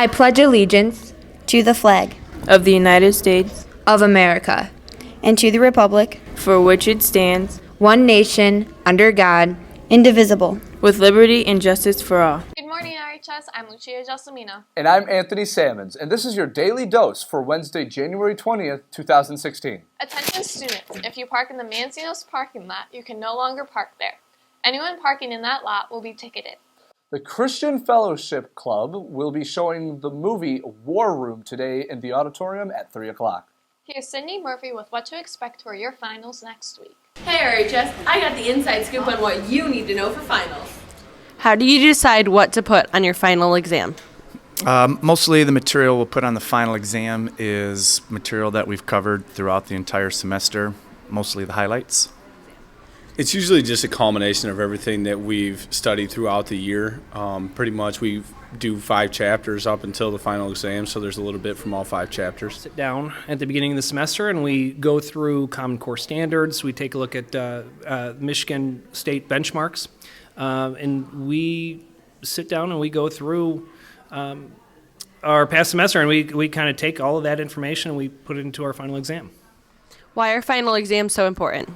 I pledge allegiance to the flag of the United States of America and to the republic for which it stands, one nation, under God, indivisible, with liberty and justice for all. Good morning, RHS. I'm Lucia Gelsomino. And I'm Anthony Salmons, and this is your daily dose for Wednesday, January 20th, 2016. Attention students, if you park in the Mancinos parking lot, you can no longer park there. Anyone parking in that lot will be ticketed. The Christian Fellowship Club will be showing the movie War Room today in the auditorium at 3 o'clock. Here's Sydney Murphy with what to expect for your finals next week. Hey RHS, I got the inside scoop on what you need to know for finals. How do you decide what to put on your final exam? Mostly the material we'll put on the final exam is material that we've covered throughout the entire semester, mostly the highlights. It's usually just a culmination of everything that we've studied throughout the year. Pretty much we do 5 chapters up until the final exam, so there's a little bit from all 5 chapters. Sit down at the beginning of the semester and we go through Common Core standards. We take a look at Michigan state benchmarks, and we sit down and we go through our past semester, and we kind of take all of that information and we put it into our final exam. Why are final exams so important?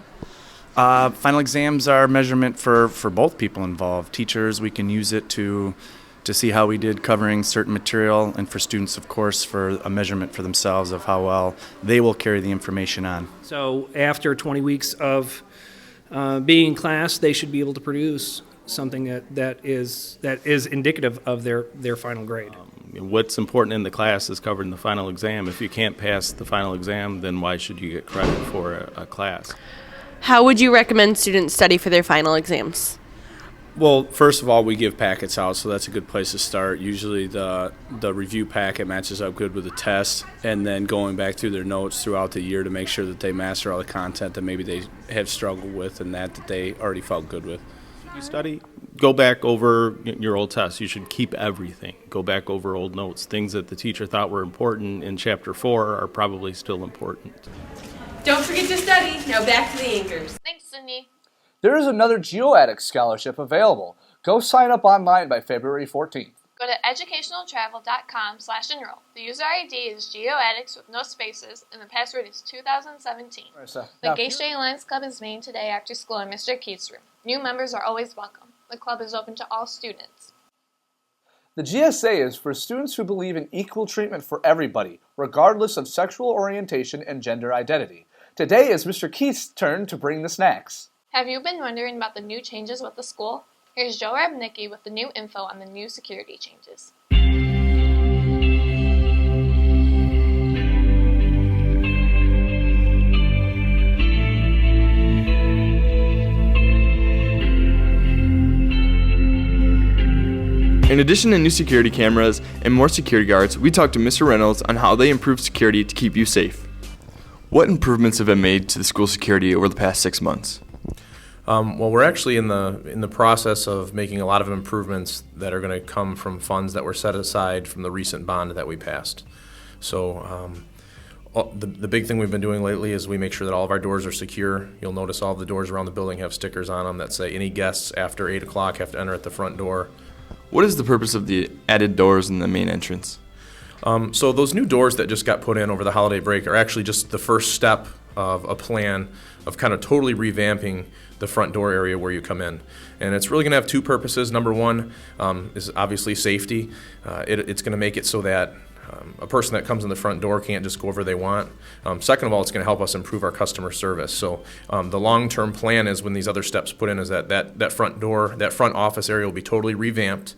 Final exams are a measurement for both people involved. Teachers, we can use it to see how we did covering certain material, and for students, of course, for a measurement for themselves of how well they will carry the information on. So after 20 weeks of being in class, they should be able to produce something that is indicative of their final grade. What's important in the class is covered in the final exam. If you can't pass the final exam, then why should you get credit for a class? How would you recommend students study for their final exams? Well, first of all, we give packets out, so that's a good place to start. Usually the review packet matches up good with the test, and then going back through their notes throughout the year to make sure that they master all the content that maybe they have struggled with and that they already felt good with. You study, go back over your old tests. You should keep everything. Go back over old notes. Things that the teacher thought were important in Chapter 4 are probably still important. Don't forget to study. Now back to the anchors. Thanks, Sydney. There is another GeoAddict scholarship available. Go sign up online by February 14th. Go to educationaltravel.com/enroll. The user ID is GeoAddicts with no spaces, and the password is 2017. The Gay Straight Alliance Club is meeting today after school in Mr. Keith's room. New members are always welcome. The club is open to all students. The GSA is for students who believe in equal treatment for everybody, regardless of sexual orientation and gender identity. Today is Mr. Keith's turn to bring the snacks. Have you been wondering about the new changes with the school? Here's Joe Rabnicki with the new info on the new security changes. In addition to new security cameras and more security guards, we talked to Mr. Reynolds on how they improved security to keep you safe. What improvements have been made to the school security over the past 6 months? Well, we're actually in the process of making a lot of improvements that are going to come from funds that were set aside from the recent bond that we passed. So the big thing we've been doing lately is we make sure that all of our doors are secure. You'll notice all of the doors around the building have stickers on them that say any guests after 8 o'clock have to enter at the front door. What is the purpose of the added doors in the main entrance? So those new doors that just got put in over the holiday break are actually just the first step of a plan of kind of totally revamping the front door area where you come in. And it's really going to have 2 purposes. Number one is obviously safety. It's going to make it so that a person that comes in the front door can't just go wherever they want. Second of all, it's going to help us improve our customer service. So the long-term plan is when these other steps put in is that front door, that front office area will be totally revamped.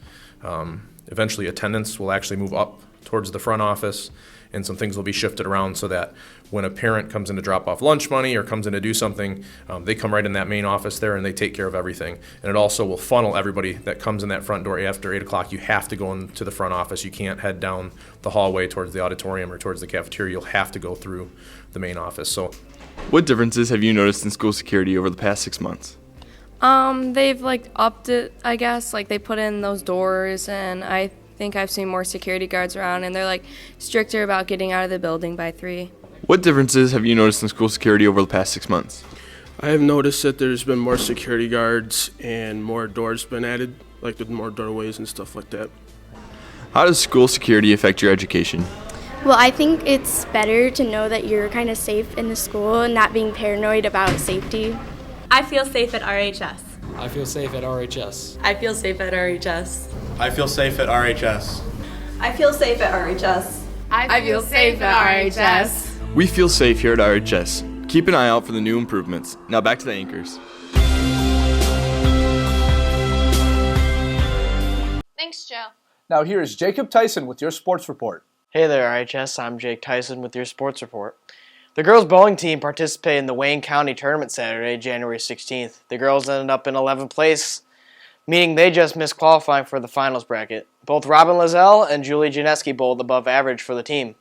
Eventually attendance will actually move up towards the front office, and some things will be shifted around so that when a parent comes in to drop off lunch money or comes in to do something, they come right in that main office there and they take care of everything. And it also will funnel everybody that comes in that front door after 8 o'clock. You have to go into the front office. You can't head down the hallway towards the auditorium or towards the cafeteria. You'll have to go through the main office. So, what differences have you noticed in school security over the past 6 months? They've upped it, I guess. They put in those doors, and I think I've seen more security guards around, and they're stricter about getting out of the building by 3. What differences have you noticed in school security over the past 6 months? I have noticed that there's been more security guards and more doors been added, with more doorways and stuff like that. How does school security affect your education? Well, I think it's better to know that you're kind of safe in the school and not being paranoid about safety. I feel safe at RHS. I feel safe at RHS. I feel safe at RHS. I feel safe at RHS. I feel safe at RHS. I feel safe at RHS. We feel safe here at RHS. Keep an eye out for the new improvements. Now back to the anchors. Thanks, Joe. Now here is Jacob Tyson with your sports report. Hey there, RHS. I'm Jake Tyson with your sports report. The girls bowling team participated in the Wayne County tournament Saturday, January 16th. The girls ended up in 11th place, meaning they just missed qualifying for the finals bracket. Both Robin Lazelle and Julie Janeski bowled above average for the team.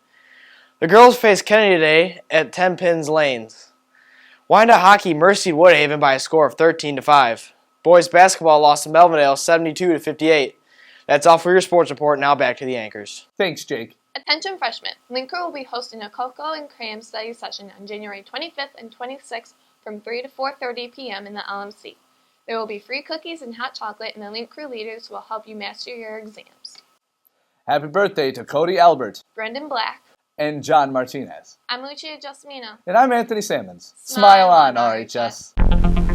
The girls faced Kennedy today at 10 Pins Lanes. Wyandotte Hockey mercied Woodhaven by a score of 13-5. Boys basketball lost to Melvindale 72-58. That's all for your sports report. Now back to the anchors. Thanks, Jake. Attention freshmen, Linker will be hosting a cocoa and crayon study session on January 25th and 26th from 3 to 4:30 p.m. in the LMC. There will be free cookies and hot chocolate, and the Link Crew leaders will help you master your exams. Happy birthday to Cody Albert, Brendan Black, and John Martinez. I'm Lucia Justimino. And I'm Anthony Sammons. Smile on, RHS.